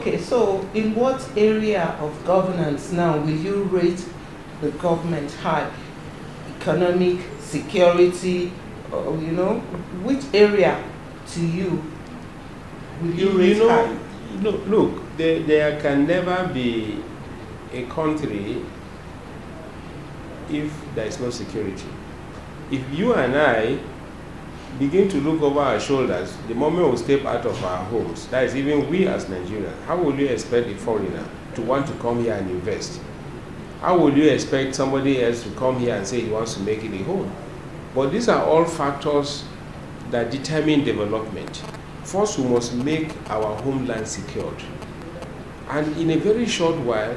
Okay, so in what area of governance now will you rate the government high? Economic, security, which area to you will you rate high? Look, there can never be a country if there is no security. If you and I begin to look over our shoulders the moment we step out of our homes, that is even we as Nigerians, how will you expect a foreigner to want to come here and invest? How will you expect somebody else to come here and say he wants to make it a home? But these are all factors that determine development. First, we must make our homeland secured. And in a very short while,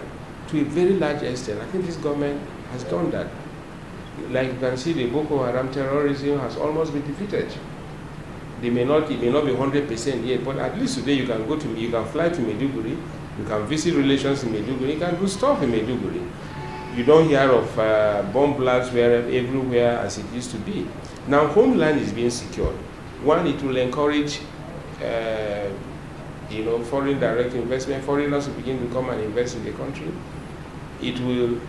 to a very large extent, I think this government has done that. Like you can see, the Boko Haram terrorism has almost been defeated. It may not be 100% yet, but at least today you can fly to Maiduguri, you can visit relations in Maiduguri, you can do stuff in Maiduguri. You don't hear of bomb blasts everywhere as it used to be. Now, homeland is being secured. One, it will encourage foreign direct investment, foreigners will begin to come and invest in the country. It will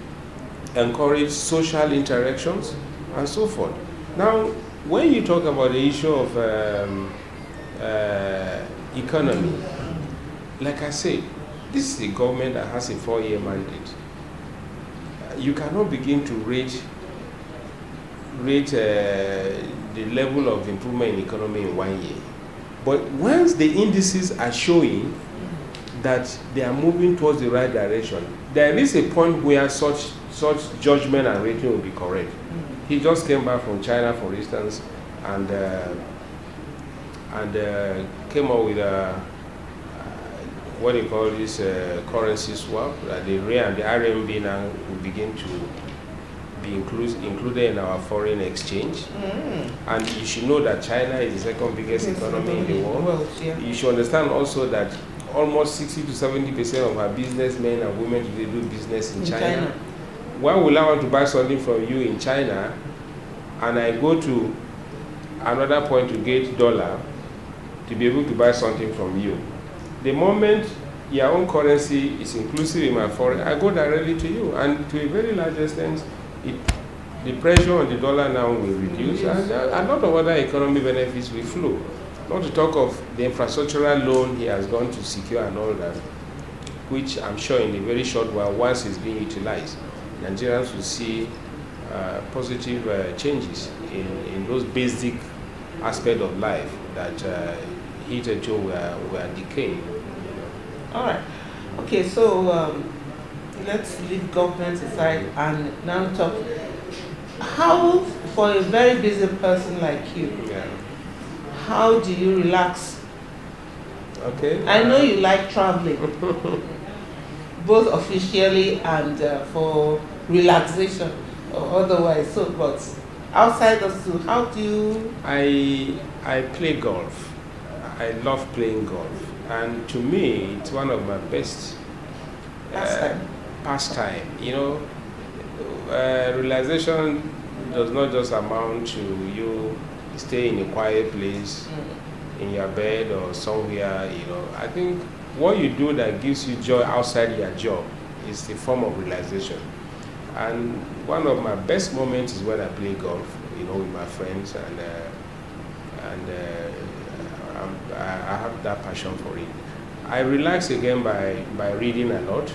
encourage social interactions and so forth. Now, when you talk about the issue of economy, like I said, this is a government that has a 4-year mandate. You cannot begin to rate the level of improvement in economy in 1 year. But once the indices are showing that they are moving towards the right direction, there is a point where such judgment and rating will be correct. He just came back from China, for instance, and came up with what they call this currency swap. The rand, the RMB now will begin to be included in our foreign exchange. And you should know that China is the second biggest economy in the world. Yeah. You should understand also that almost 60 to 70% of our businessmen and women today do business in China. Why will I want to buy something from you in China and I go to another point to get dollar to be able to buy something from you? The moment your own currency is inclusive in my foreign, I go directly to you, and to a very large extent, the pressure on the dollar now will reduce, and a lot of other economic benefits will flow. Not to talk of the infrastructural loan he has gone to secure and all that, which I'm sure in a very short while, once it's being utilized, Nigerians will see positive changes in those basic aspects of life that hitherto were decaying. All right. Okay, so let's leave government aside and now talk. How, for a very busy person like you, how do you relax? Okay. I know you like traveling, both officially and for relaxation or otherwise. So, but outside of school, how do you? I play golf. I love playing golf, and to me, it's one of my best pastime. Relaxation does not just amount to you stay in a quiet place, in your bed or somewhere. I think what you do that gives you joy outside your job is a form of relaxation. And one of my best moments is when I play golf, with my friends, and I have that passion for it. I relax again by reading a lot.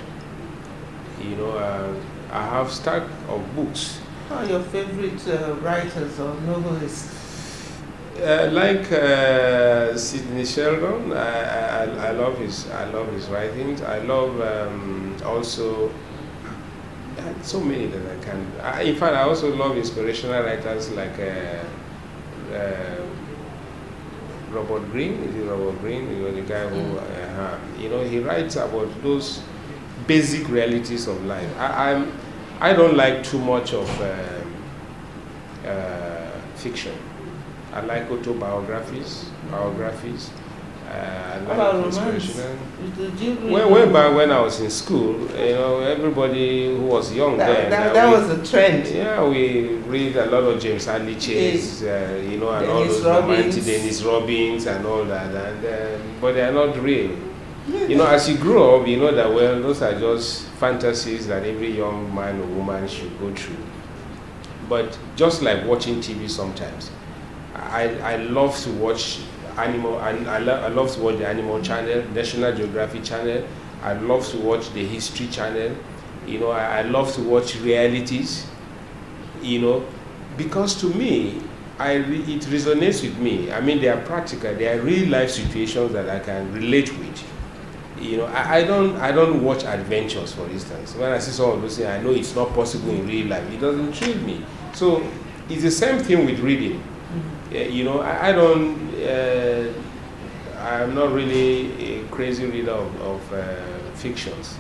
I have stack of books. Who are your favorite writers or novelists? Like Sidney Sheldon, I love his writings. I love also so many that I can. In fact, I also love inspirational writers like Robert Greene. Is it Robert Greene? The guy who he writes about those basic realities of life. I don't like too much of fiction. I like autobiographies, biographies. I like inspirational. Way back when I was in school, everybody who was young that was a trend. Yeah, we read a lot of James Hadley Chase, and all those romantic Dennis Robbins and all that, but they are not real. You know, as you grow up, you know that, well, those are just fantasies that every young man or woman should go through. But just like watching TV sometimes, I love to watch animal, and I love to watch the Animal Channel, National Geographic Channel. I love to watch the History Channel. You know, I love to watch realities, you know, because to me, it resonates with me. I mean, they are practical, they are real life situations that I can relate with. You know, I don't watch adventures, for instance. When I see someone who say, I know it's not possible in real life, it doesn't thrill me. So it's the same thing with reading. You know, I'm not really a crazy reader of fictions,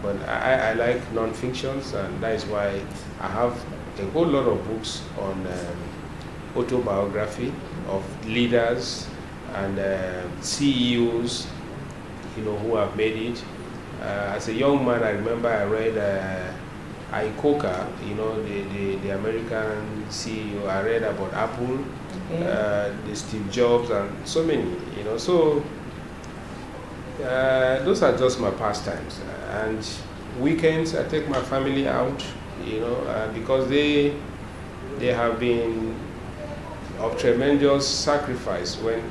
but I like non-fictions, and that is why I have a whole lot of books on autobiography of leaders and CEOs, you know, who have made it. As a young man, I remember I read Icoca, you know, the American CEO. I read about Apple, the Steve Jobs, and so many, you know. So those are just my pastimes. And weekends, I take my family out, you know, because they have been of tremendous sacrifice when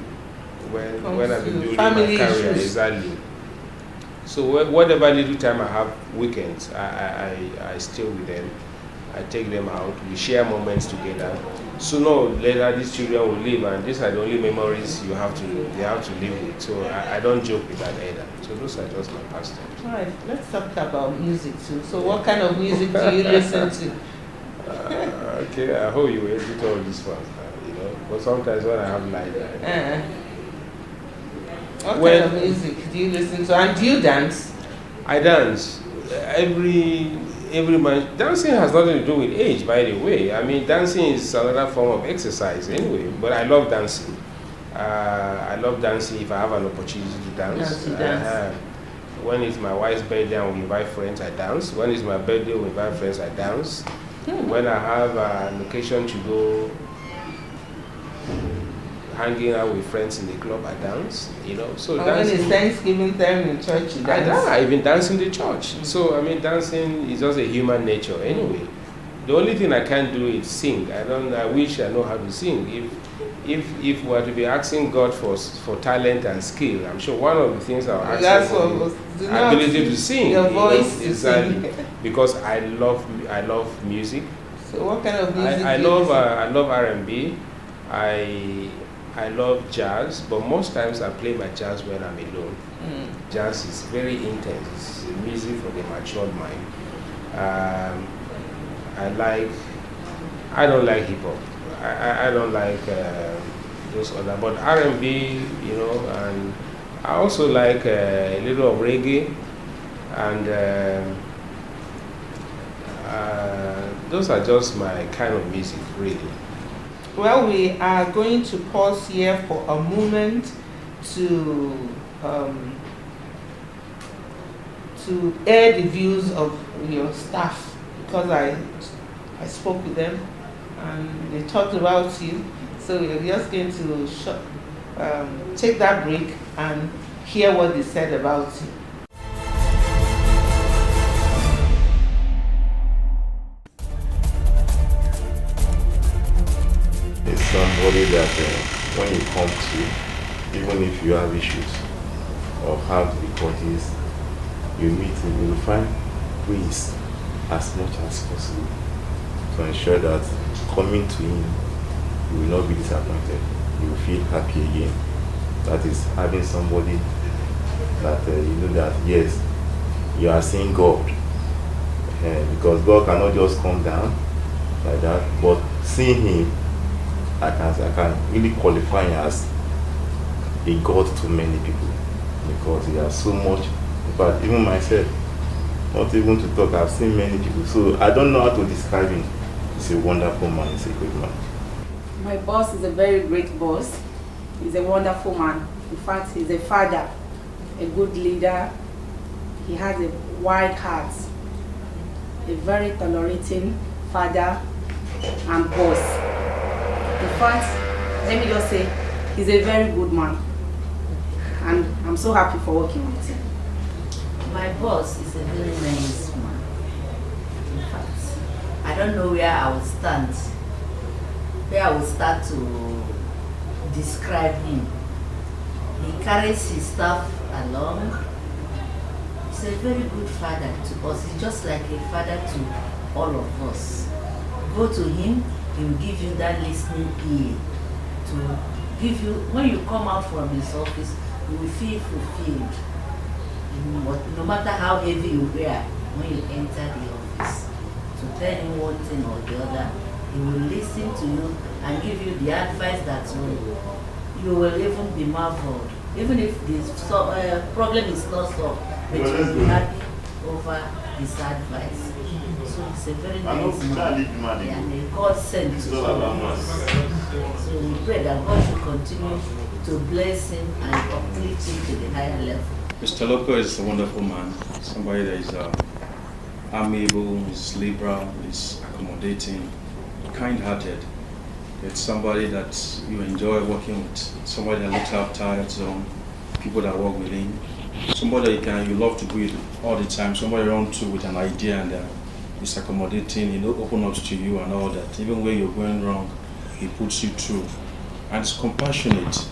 I've been building my career. Exactly. So whatever little time I have weekends, I stay with them. I take them out. We share moments together. Sooner or later, these children will leave, and these are the only memories they have to live with. So I don't joke with that either. So those are just my pastimes. All right, let's talk about music too. So what kind of music do you listen to? Okay, I hope you will edit all these ones. You know, but sometimes when I have light. What kind of music do you listen to, and do you dance? I dance. Every man. Dancing has nothing to do with age, by the way. I mean, dancing is another form of exercise anyway, but I love dancing. I love dancing if I have an opportunity to dance. When it's my wife's birthday and we invite friends, I dance. When it's my birthday, we invite friends, I dance. When I have an occasion to go hanging out with friends in the club, I dance, you know. So when it's Thanksgiving time in church, you dance? I even dance in the church. So I mean, dancing is just a human nature anyway. The only thing I can't do is sing. I wish I know how to sing. If we were to be asking God for talent and skill, I'm sure one of the things I'll ask for is ability to sing. Your voice, exactly. Because I love music. So what kind of music? I love R&B. I love jazz, but most times I play my jazz when I'm alone. Jazz is very intense. It's music for the matured mind. I don't like hip hop. I don't like those other, but R&B, you know, and I also like a little of reggae, and those are just my kind of music, really. Well, we are going to pause here for a moment to air the views of your staff, because I spoke with them and they talked about you. So we're just going to take that break and hear what they said about you. Somebody that when you come to, even if you have issues or have difficulties, you meet him, you'll find ways as much as possible to ensure that coming to him, you will not be disappointed. You will feel happy again. That is having somebody that you know that yes, you are seeing God. Because God cannot just come down like that, but seeing him, I can really qualify as a God to many people, because he has so much. In fact, even myself, not even to talk, I've seen many people. So I don't know how to describe him. He's a wonderful man, he's a great man. My boss is a very great boss. He's a wonderful man. In fact, he's a father, a good leader. He has a wide heart, a very tolerating father and boss. In fact, let me just say, he's a very good man. and I'm so happy for working with him. My boss is a very nice man. In fact, I don't know where I will stand, where I will start to describe him. He carries his staff along. He's a very good father to us. He's just like a father to all of us. Go to him, he will give you that listening ear to give you, when you come out from his office, you will feel fulfilled. No matter how heavy you wear, when you enter the office, to tell him one thing or the other, he will listen to you and give you the advice that you will even be marveled. Even if the problem is not solved, but you will be happy over his advice. So it's a very nice man, and a God sent to us. So we pray that God should continue to bless him and uplift him to the higher level. Mr. Loko is a wonderful man, somebody that is amiable, is liberal, is accommodating, kind-hearted. It's somebody that you enjoy working with, somebody that looks after some people that work with him, somebody that you love to be with all the time, somebody you run to with an idea and is accommodating, open up to you and all that. Even when you're going wrong, he puts you through. And it's compassionate,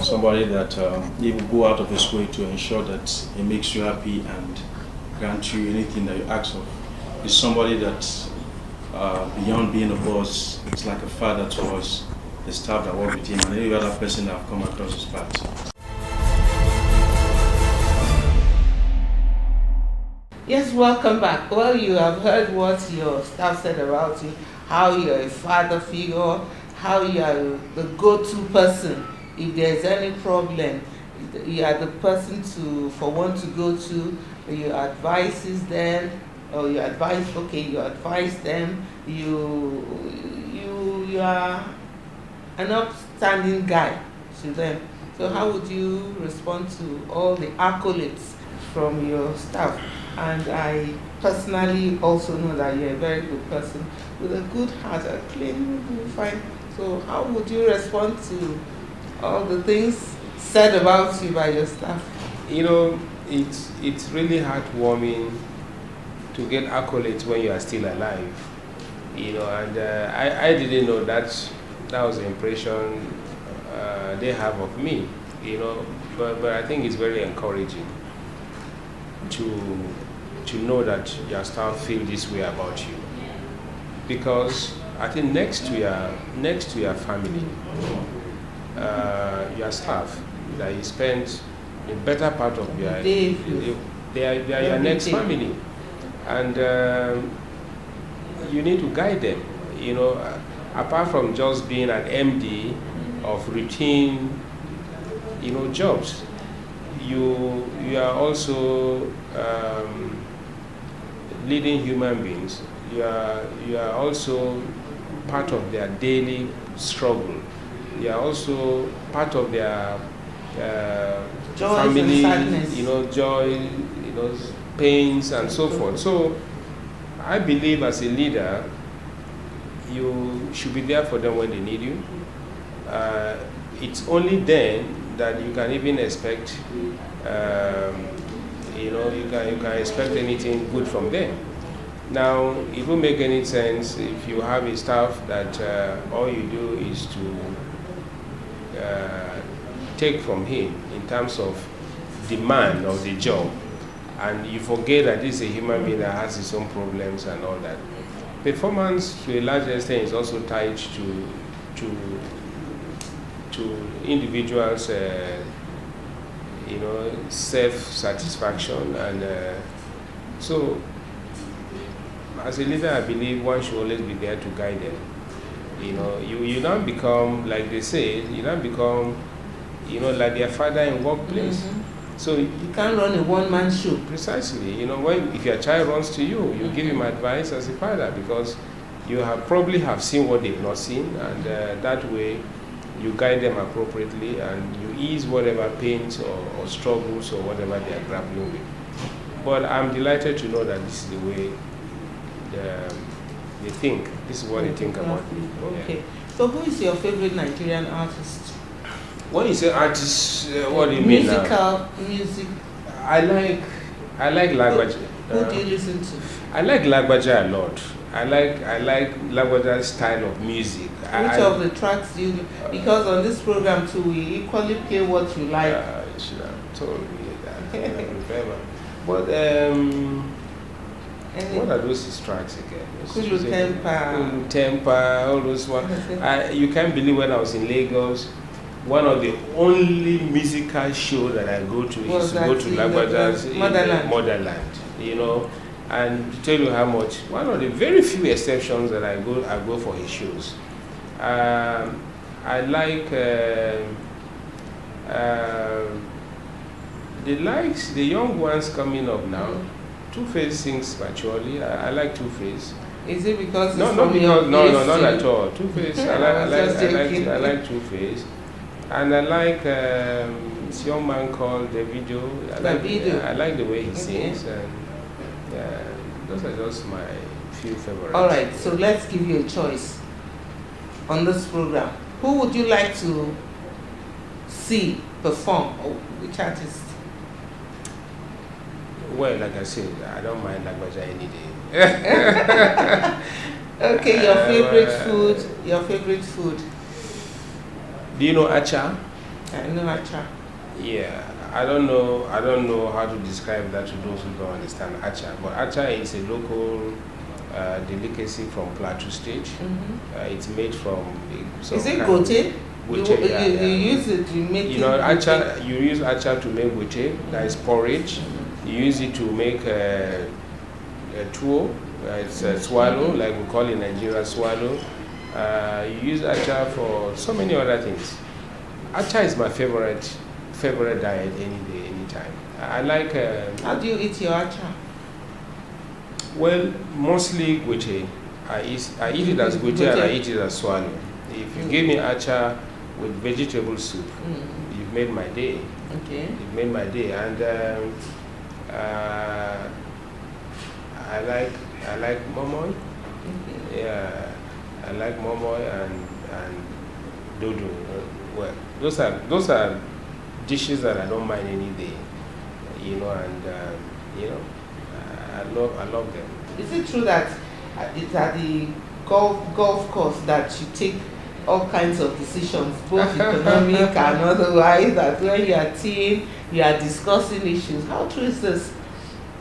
somebody that he will go out of his way to ensure that he makes you happy and grant you anything that you ask of. He's somebody that beyond being a boss, it's like a father to us, the staff that work with him, and any other person that have come across his path. Yes, welcome back. Well, you have heard what your staff said about you, how you're a father figure, how you are the go-to person. If there's any problem, you are the person for one to go to. You advises them, or you advise them. You are an upstanding guy to them. So how would you respond to all the accolades from your staff? And I personally also know that you're a very good person with a good heart, a clean, fine. So how would you respond to all the things said about you by your staff? It's really heartwarming to get accolades when you are still alive. And I didn't know that was the impression they have of me. But I think it's very encouraging to know that your staff feel this way about you, because I think next to your family, your staff that you spend a better part of your they are your next family, and you need to guide them. Apart from just being an MD of routine, jobs, you are also leading human beings. You are also part of their daily struggle. You are also part of their family, joy, pains and so forth. So I believe as a leader, you should be there for them when they need you. It's only then that you can even expect, you can expect anything good from them. Now, it won't make any sense if you have a staff that all you do is to take from him in terms of demand of the job, and you forget that this is a human being that has his own problems and all that. Performance, to a large extent, is also tied to individuals' self-satisfaction, and so as a leader, I believe one should always be there to guide them. You don't become, like they say, you don't become, like their father in workplace. Mm-hmm. So you can't run a one-man show. Precisely. If your child runs to you, you give him advice as a father, because you probably have seen what they've not seen, and that way you guide them appropriately and you ease whatever pains or struggles or whatever they are grappling with. But I'm delighted to know that this is the way they think. This is what they think about me. Okay. So who is your favorite Nigerian artist? When you say artist, what do you mean now? Music. I like Lagbaja. Who do you listen to? I like Lagbaja a lot. I like Lagbaja's style of music. Which of the tracks do you? Because on this program too, we equally play what you like. You should have told me that. I remember. But what are those tracks again? Kulu Temper, all those ones. You can't believe when I was in Lagos, one of the only musical shows that I go to is to go to Lagbaja's Motherland. You know, and to tell you how much, one of the very few exceptions that I go for his shows. I like the young ones coming up now. Two-Face sings maturely. I like Two-Face. Is it because no, not at all. Two-Face. I like Two-Face, and I like this young man called Davido. I like the way he sings, and those are just my few favorites. All right, so let's give you a choice on this program. Who would you like to see perform? Or which artist? Well, like I said, I don't mind Lagbaja any day. Okay, your favorite food. Your favorite food. Do you know acha? I know acha. Yeah, I don't know how to describe that to those who don't understand acha. But acha is a local delicacy from Plateau State. It's made from. Is it gote? You use it to make. You know, acha. You use acha to make gote. That is porridge. You use it to make a tuwo. It's a swallow, like we call in Nigeria swallow. You use acha for so many other things. Acha is my favorite diet any day, anytime. I like. How do you eat your acha? Well, mostly gote. I eat it as gote and I eat it as swallow. If you give me acha with vegetable soup, you've made my day. Okay. You've made my day, and I like momoy. Yeah, I like momoy and dodo. Well, those are dishes that I don't mind any day. You know, and I love them. Is it true that it's at the golf course that you take all kinds of decisions, both economic and otherwise, that when you are team, you are discussing issues? How true is this?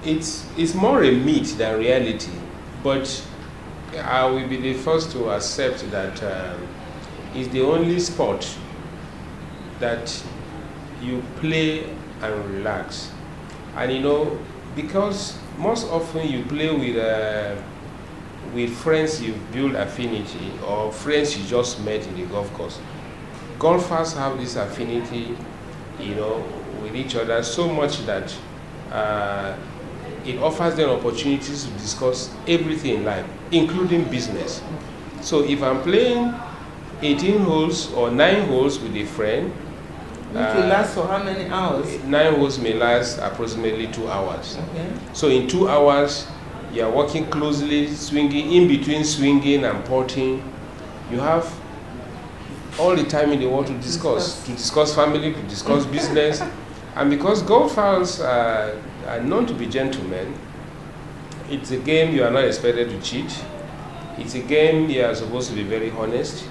It's more a myth than reality, but I will be the first to accept that it's the only sport that you play and relax. And you know, because most often you play with friends you've built affinity or friends you just met in the golf course. Golfers have this affinity, you know, with each other so much that it offers them opportunities to discuss everything in life, including business. So if I'm playing 18 holes or 9 holes with a friend, which will last for how many hours? 9 holes may last approximately 2 hours. Okay. So in 2 hours, you are working closely, swinging, in between swinging and putting. You have all the time in the world to discuss family, to discuss business. And because golfers are known to be gentlemen, it's a game you are not expected to cheat. It's a game you are supposed to be very honest.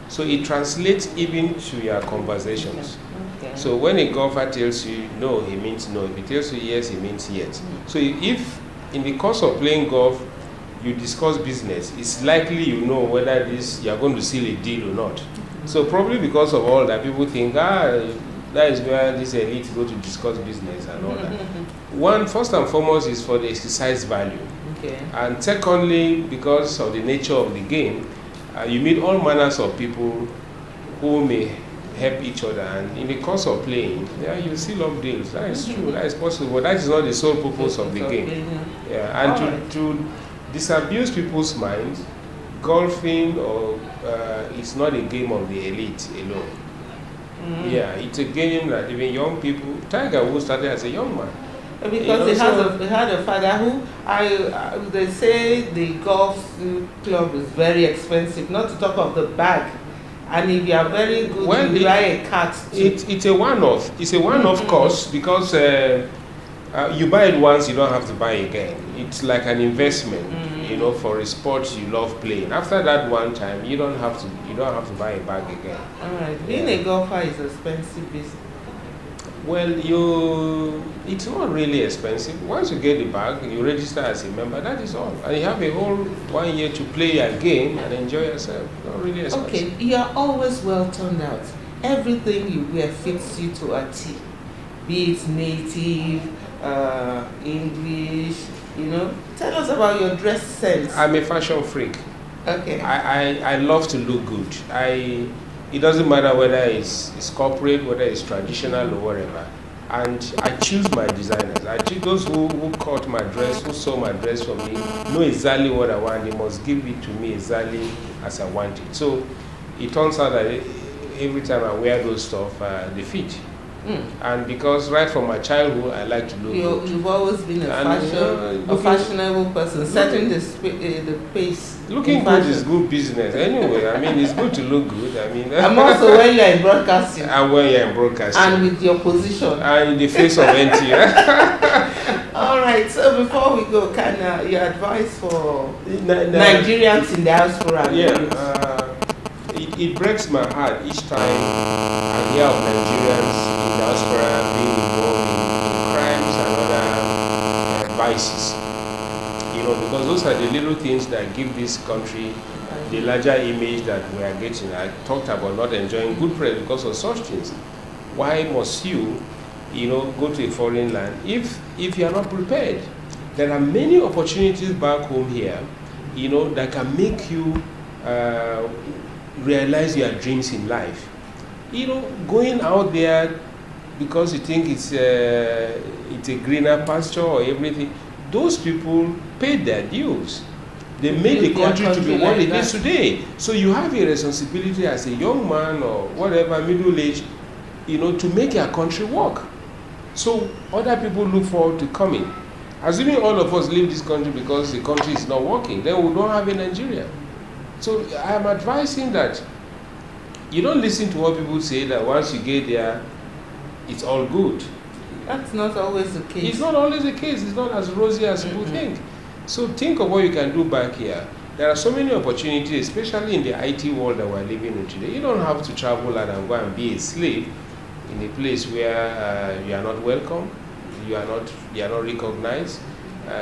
So it translates even to your conversations. Okay. So when a golfer tells you no, he means no. If he tells you yes, he means yes. So if in the course of playing golf, you discuss business, it's likely you know whether you are going to seal a deal or not. So probably because of all that, people think, that is where this elite go to discuss business and all that. One, first and foremost, is for the exercise value. Okay. And secondly, because of the nature of the game, you meet all manners of people who may help each other. And in the course of playing, you seal up deals. That is true, that is possible. But that is not the sole purpose of the game. Yeah. And to disabuse people's minds, golfing it's not a game of the elite alone. Yeah, it's a game that even young people. Tiger Woods started as a young man. Because he had a father who they say the golf club is very expensive. Not to talk of the bag And if you are very good, Well, you buy a cat too. It's a one-off. It's a one-off cost because you buy it once, you don't have to buy again. It's like an investment, you know, for a sport you love playing. After that one time, you don't have to buy a bag again. All right. Being a golfer is expensive business. Well, it's not really expensive. Once you get the bag, you register as a member, that is all. And you have a whole 1 year to play a game and enjoy yourself. Not really expensive. Okay, you are always well turned out. Everything you wear fits you to a T. Be it native, English, you know. Tell us about your dress sense. I'm a fashion freak. Okay. I love to look good. It doesn't matter whether it's corporate, whether it's traditional or whatever. And I choose my designers. I choose those who cut my dress, who sew my dress for me, know exactly what I want. They must give it to me exactly as I want it. So it turns out that every time I wear those stuff, they fit. And because right from my childhood, I like to look good. You've always been a fashionable person, setting the pace. Looking good is good business. Anyway, I mean, it's good to look good. I mean, and also when you're in broadcasting. And when you're in broadcasting. And with your position. And in the face of NT. All right. So before we go, can your advice for Nigerians in diaspora? Yeah. It breaks my heart each time I hear of Nigerians in diaspora being involved in crimes and other vices. You know, because those are the little things that give this country the larger image that we are getting. I talked about not enjoying good press because of such things. Why must you go to a foreign land if you are not prepared? There are many opportunities back home here, that can make you realize your dreams in life. Going out there because you think it's a greener pasture or everything, those people paid their dues. They made the country to be what it is today. So you have a responsibility as a young man or whatever, middle age, to make your country work. So other people look forward to coming. Assuming all of us leave this country because the country is not working, then we don't have a Nigeria. So I am advising that you don't listen to what people say that once you get there, it's all good. That's not always the case. It's not always the case. It's not as rosy as people think. So think of what you can do back here. There are so many opportunities, especially in the IT world that we're living in today. You don't have to travel out and go and be a slave in a place where you are not welcome, you are not recognized.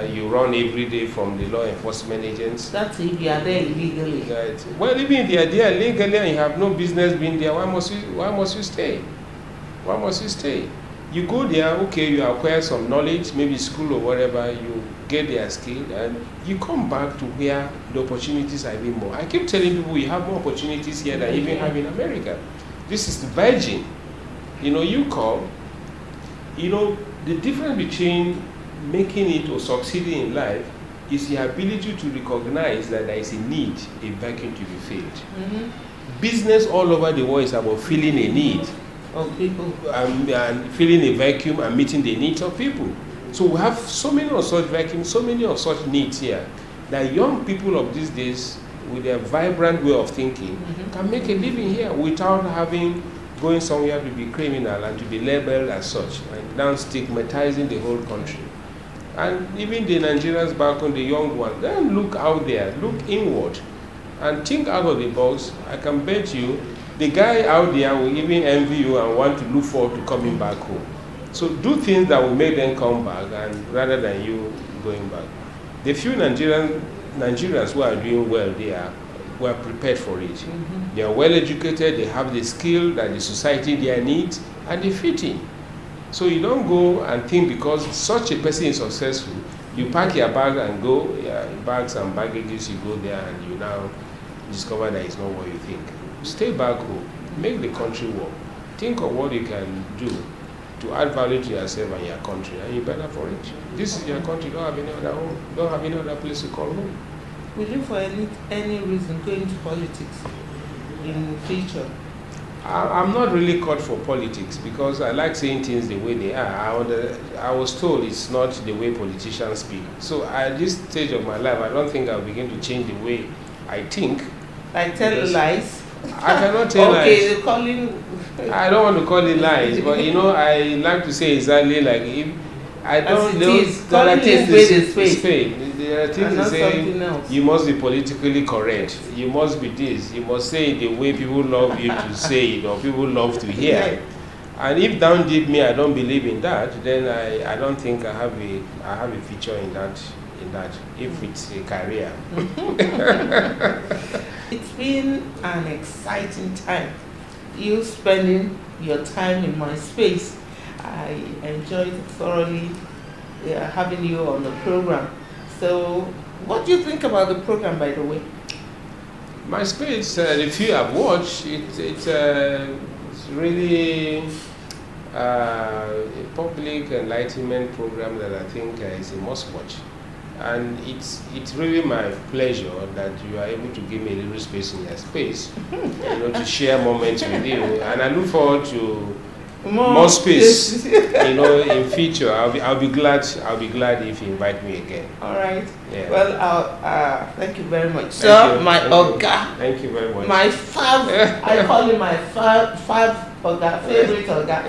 You run every day from the law enforcement agents. That's if you are there illegally. Right. Well, even if you are there legally and you have no business being there, why must you stay? Why must you stay? You go there, okay, you acquire some knowledge, maybe school or whatever, you get their skill, and you come back to where the opportunities are even more. I keep telling people you have more opportunities here than even have in America. This is the virgin. You come, the difference between making it or succeeding in life is the ability to recognize that there is a need, a vacuum to be filled. Business all over the world is about filling a need of people and filling a vacuum and meeting the needs of people. So we have so many of such vacuums, so many of such needs here that young people of these days, with their vibrant way of thinking, can make a living here without going somewhere to be criminal and to be labeled as such, and now stigmatizing the whole country. And even the Nigerians back on, the young ones, then look out there, look inward, and think out of the box. I can bet you, the guy out there will even envy you and want to look forward to coming back home. So do things that will make them come back, and rather than you going back. The few Nigerians who are doing well there were prepared for it. They are well educated, they have the skill that the society there needs, and they fit in. So you don't go and think because such a person is successful, you pack your bag and go, bags and baggages, you go there and you now discover that it's not what you think. Stay back home, make the country work. Think of what you can do to add value to yourself and your country, and you're better for it. This is your country, you don't have any other home, you don't have any other place to call home. Would you for any reason go into politics in the future? I'm not really cut for politics because I like saying things the way they are. I was told it's not the way politicians speak. So at this stage of my life, I don't think I'll begin to change the way I think. Like tell lies? I cannot tell lies. Okay, you're calling. I don't want to call it lies, but you know, I like to say exactly like if I don't know. There are things to say. There are things to say. You must be politically correct. You must be this. You must say it the way people love you to say it, or people love to hear. Right. And if down deep me, I don't believe in that, then I don't think I have a feature in that. If it's a career. It's been an exciting time. You spending your time in my space. I enjoyed thoroughly having you on the program. So, what do you think about the program, by the way? My space, the few I've watched, it's really a public enlightenment program that I think is a must watch. And it's really my pleasure that you are able to give me a little space in your space, to share moments with you. And I look forward to more space, in future. I'll be glad if you invite me again. All right. Yeah. Well, thank you very much, sir. My Oga. Thank you very much. My fab. I call him my fab Oga, favorite Oga.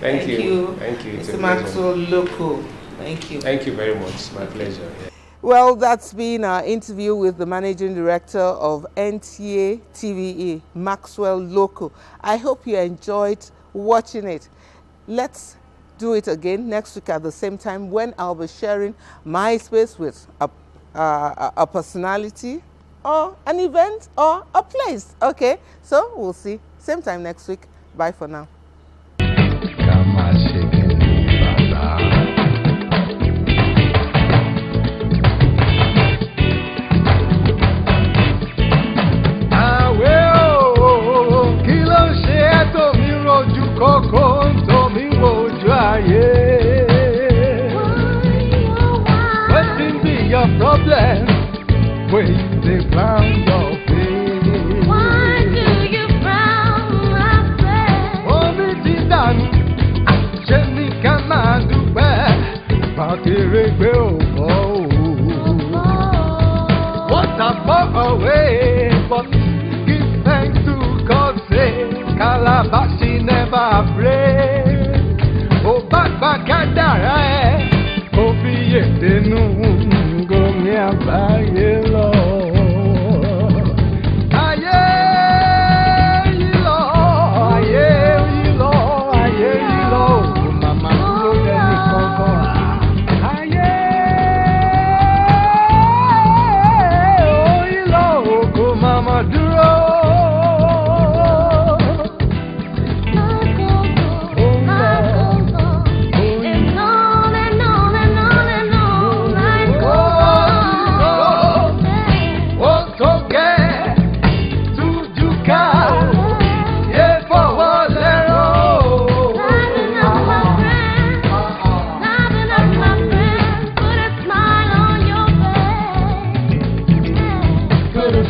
Thank you. Mr. Maxwell Loko. Thank you. Thank you very much. My pleasure. Yeah. Well, that's been our interview with the Managing Director of NTA TVE, Maxwell Loko. I hope you enjoyed watching it. Let's do it again next week at the same time when I'll be sharing my space with a personality or an event or a place. Okay, so we'll see. Same time next week. Bye for now. Problem when they found your face. Why do you frown, my friend? Oh, me did that. Jenny can do bad. What a far away, but give thanks to God, say Calabashi never afraid. Oh, back and die. Oh, be it the noon.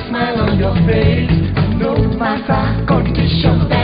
Smile on your face, no matter condition.